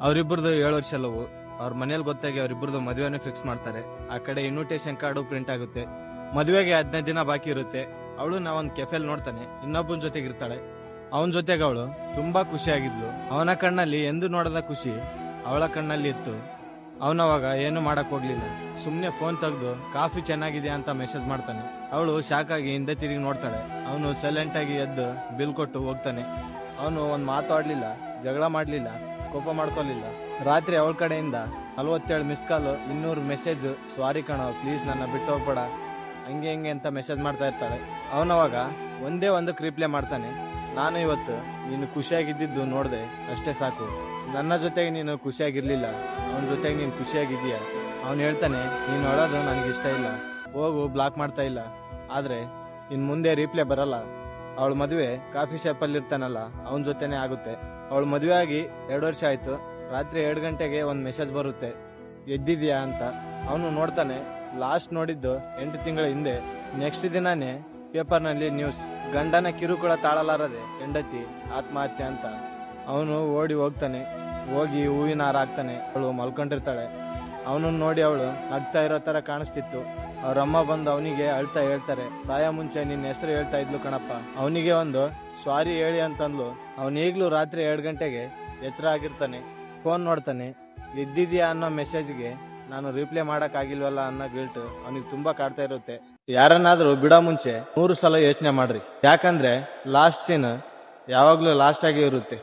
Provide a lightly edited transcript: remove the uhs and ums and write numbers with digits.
ಅವರಿಬ್ಬರದು 7 ವರ್ಷ ಲವ್. ಅವ್ರ ಮನೇಲಿ ಗೊತ್ತಾಗಿ ಅವರಿಬ್ಬರದು ಮದುವೆನೇ ಫಿಕ್ಸ್ ಮಾಡ್ತಾರೆ. ಆ ಕಡೆ ಇನ್ವಿಟೇಷನ್ ಕಾರ್ಡು ಪ್ರಿಂಟ್ ಆಗುತ್ತೆ. ಮದುವೆಗೆ 15 ದಿನ ಬಾಕಿ ಇರುತ್ತೆ. ಅವಳು ನಾವೊಂದ್ ಕೆಫೆಲ್ ನೋಡ್ತಾನೆ, ಇನ್ನೊಬ್ಬನ ಜೊತೆಗೆ ಇರ್ತಾಳೆ. ಅವನ ಜೊತೆಗೆ ಅವಳು ತುಂಬಾ ಖುಷಿಯಾಗಿದ್ಲು. ಅವನ ಕಣ್ಣಲ್ಲಿ ಎಂದು ನೋಡದ ಖುಷಿ ಅವಳ ಕಣ್ಣಲ್ಲಿ ಇತ್ತು. ಅವನವಾಗ ಏನು ಮಾಡಕ್ ಹೋಗ್ಲಿಲ್ಲ. ಸುಮ್ನೆ ಫೋನ್ ತೆಗ್ದು ಕಾಫಿ ಚೆನ್ನಾಗಿದೆ ಅಂತ ಮೆಸೇಜ್ ಮಾಡ್ತಾನೆ. ಅವಳು ಶಾಕ್ ಆಗಿ ಹಿಂದೆ ತಿರುಗಿ ನೋಡ್ತಾಳೆ. ಅವನು ಸೈಲೆಂಟ್ ಆಗಿ ಎದ್ದು ಬಿಲ್ ಕೊಟ್ಟು ಹೋಗ್ತಾನೆ. ಅವನು ಒಂದ್ ಮಾತಾಡ್ಲಿಲ್ಲ, ಜಗಳ ಮಾಡ್ಲಿಲ್ಲ, ಕೋಪ ಮಾಡ್ಕೊಲಿಲ್ಲ. ರಾತ್ರಿ ಅವಳ ಕಡೆಯಿಂದ 47 ಮಿಸ್ ಕಾಲ್, 200 ಮೆಸೇಜ್. ಸಾರಿ ಕಣೋ, ಪ್ಲೀಸ್ ನನ್ನ ಬಿಟ್ಟು ಹೋಗ್ಬೇಡ, ಹಂಗೆ ಹಿಂಗೆ ಅಂತ ಮೆಸೇಜ್ ಮಾಡ್ತಾ ಇರ್ತಾಳೆ. ಅವನವಾಗ ಒಂದೇ ಒಂದಕ್ಕೆ ರಿಪ್ಲೈ ಮಾಡ್ತಾನೆ. ನಾನು ಇವತ್ತು ನೀನು ಖುಷಿಯಾಗಿದ್ದು ನೋಡ್ದೆ, ಅಷ್ಟೇ ಸಾಕು. ನನ್ನ ಜೊತೆಗೆ ನೀನು ಖುಷಿಯಾಗಿರ್ಲಿಲ್ಲ, ಅವನ ಜೊತೆಗೆ ನೀನು ಖುಷಿಯಾಗಿದ್ದೀಯ. ಅವನು ಹೇಳ್ತಾನೆ, ನೀನು ಅಳೋದು ನನಗಿಷ್ಟ ಇಲ್ಲ, ಹೋಗು, ಬ್ಲಾಕ್ ಮಾಡ್ತಾ ಇಲ್ಲ. ಆದ್ರೆ ಇನ್ ಮುಂದೆ ರಿಪ್ಲೈ ಬರಲ್ಲ. ಅವಳ ಮದುವೆ ಕಾಫಿ ಶಾಪಲ್ಲಿ ಇರ್ತಾನಲ್ಲ, ಅವನ ಜೊತೆನೆ ಆಗುತ್ತೆ. ಅವಳ ಮದುವೆ ಆಗಿ 2 ವರ್ಷ ಆಯ್ತು. ರಾತ್ರಿ 2 ಗಂಟೆಗೆ ಒಂದ್ ಮೆಸೇಜ್ ಬರುತ್ತೆ, ಎದ್ದಿದ್ಯಾ ಅಂತ. ಅವನು ನೋಡ್ತಾನೆ, ಲಾಸ್ಟ್ ನೋಡಿದ್ದು 8 ತಿಂಗಳ ಹಿಂದೆ. ನೆಕ್ಸ್ಟ್ ದಿನಾನೇ ಪೇಪರ್ನಲ್ಲಿ ನ್ಯೂಸ್, ಗಂಡನ ಕಿರುಕುಳ ತಾಳಲಾರದೆ ಹೆಂಡತಿ ಆತ್ಮಹತ್ಯೆ ಅಂತ. ಅವನು ಓಡಿ ಹೋಗ್ತಾನೆ. ಹೋಗಿ ಹೂವಿನ ಹಾರ ಹಾಕ್ತಾನೆ. ಅವಳು ಮಲ್ಕೊಂಡಿರ್ತಾಳೆ. ಅವನನ್ನು ನೋಡಿ ಅವಳು ನಗ್ತಾ ಇರೋ ತರ ಕಾಣಿಸ್ತಿತ್ತು. ಅವ್ರಮ್ಮ ಬಂದು ಅವನಿಗೆ ಅಳ್ತಾ ಹೇಳ್ತಾರೆ, ತಾಯ ಮುಂಚೆ ನಿನ್ನ ಹೆಸರು ಹೇಳ್ತಾ ಇದ್ಲು ಕಣಪ್ಪ. ಅವನಿಗೆ ಒಂದು ಸಾರಿ ಹೇಳಿ ಅಂತಂದ್ಲು. ಅವನು ಈಗ್ಲೂ ರಾತ್ರಿ 2 ಗಂಟೆಗೆ ಎಚ್ಚರ ಆಗಿರ್ತಾನೆ. ಫೋನ್ ನೋಡ್ತಾನೆ. ಎದ್ದಿದ್ಯಾ ಅನ್ನೋ ಮೆಸೇಜ್ಗೆ ನಾನು ರಿಪ್ಲೈ ಮಾಡಕ್ ಆಗಿಲ್ವಲ್ಲ ಅನ್ನೋ ಗಿಲ್ಟ್ ಅವನಿಗೆ ತುಂಬಾ ಕಾಡ್ತಾ ಇರುತ್ತೆ. ಯಾರನ್ನಾದ್ರೂ ಬಿಡೋ ಮುಂಚೆ 100 ಸಲ ಯೋಚನೆ ಮಾಡ್ರಿ, ಯಾಕಂದ್ರೆ ಲಾಸ್ಟ್ ಸೀನ್ ಯಾವಾಗ್ಲೂ ಲಾಸ್ಟ್ ಆಗಿ ಇರುತ್ತೆ.